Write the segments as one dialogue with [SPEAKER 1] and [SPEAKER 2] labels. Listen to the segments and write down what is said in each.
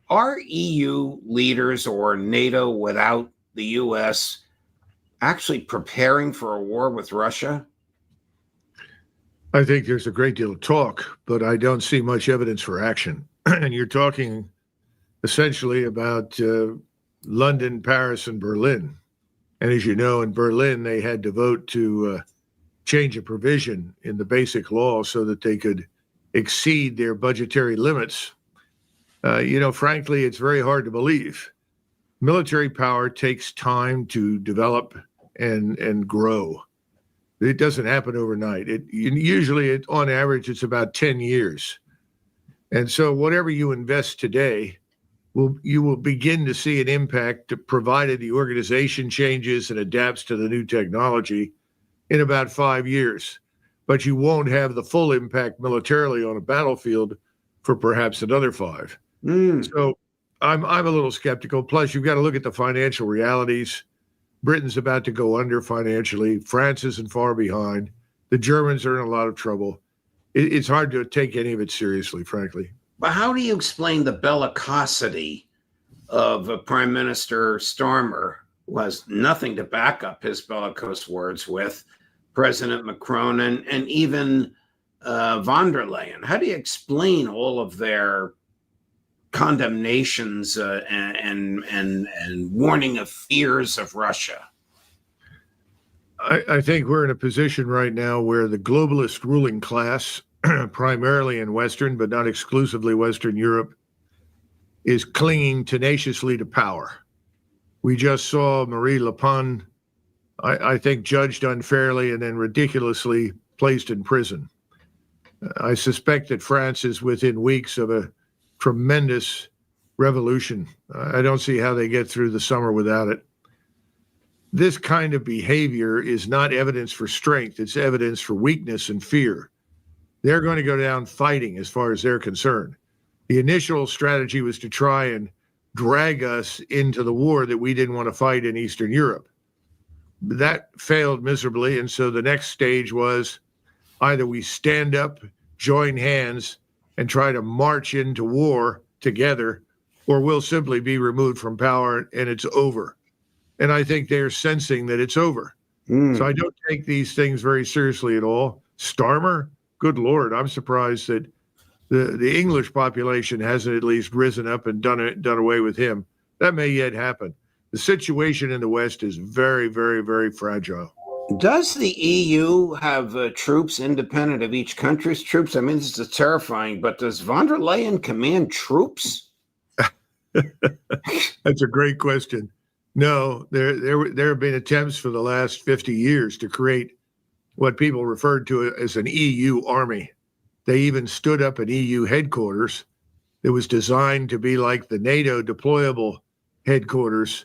[SPEAKER 1] Are EU leaders or NATO without the U.S. actually preparing for a war with Russia?
[SPEAKER 2] I think there's a great deal of talk, but I don't see much evidence for action. And you're talking essentially about London, Paris, and Berlin. And as you know, in Berlin, they had to vote to change a provision in the basic law so that they could exceed their budgetary limits. Frankly, it's very hard to believe. Military power takes time to develop and grow. It doesn't happen overnight. Usually, on average, it's about 10 years. And so whatever you invest today, you will begin to see an impact, provided the organization changes and adapts to the new technology, in about 5 years. But you won't have the full impact militarily on a battlefield for perhaps another 5. So I'm a little skeptical. Plus, you've got to look at the financial realities. Britain's about to go under financially. France isn't far behind. The Germans are in a lot of trouble. It's hard to take any of it seriously, frankly.
[SPEAKER 1] But how do you explain the bellicosity of Prime Minister Starmer, who has nothing to back up his bellicose words with, President Macron, and even von der Leyen? How do you explain all of their condemnations and warning of fears of Russia?
[SPEAKER 2] I think we're in a position right now where the globalist ruling class, primarily in Western, but not exclusively Western Europe, is clinging tenaciously to power. We just saw Marie Le Pen, I think, judged unfairly and then ridiculously placed in prison. I suspect that France is within weeks of a tremendous revolution. I don't see how they get through the summer without it. This kind of behavior is not evidence for strength. It's evidence for weakness and fear. They're going to go down fighting as far as they're concerned. The initial strategy was to try and drag us into the war that we didn't want to fight in Eastern Europe. That failed miserably. And so the next stage was either we stand up, join hands, and try to march into war together, or we'll simply be removed from power and it's over. And I think they're sensing that it's over. So I don't take these things very seriously at all. Starmer, good Lord, I'm surprised that the English population hasn't at least risen up and done away with him. That may yet happen. The situation in the West is very, very, very fragile.
[SPEAKER 1] Does the EU have troops independent of each country's troops? I mean, this is terrifying, but does von der Leyen command troops?
[SPEAKER 2] That's a great question. No, there have been attempts for the last 50 years to create what people referred to as an EU army. They even stood up an EU headquarters that was designed to be like the NATO deployable headquarters,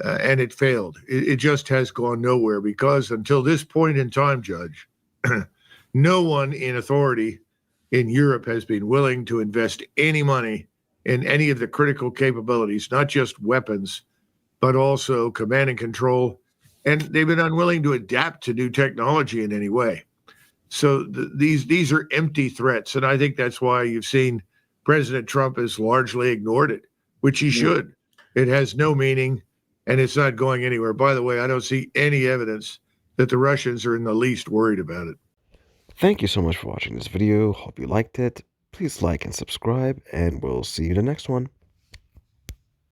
[SPEAKER 2] and it failed. It just has gone nowhere because until this point in time, Judge, no one in authority in Europe has been willing to invest any money in any of the critical capabilities, not just weapons, but also command and control. And they've been unwilling to adapt to new technology in any way. So these are empty threats. And I think that's why you've seen President Trump has largely ignored it, which he should. It has no meaning and it's not going anywhere. By the way, I don't see any evidence that the Russians are in the least worried about it.
[SPEAKER 3] Thank you so much for watching this video. Hope you liked it. Please like and subscribe, and we'll see you in the next one.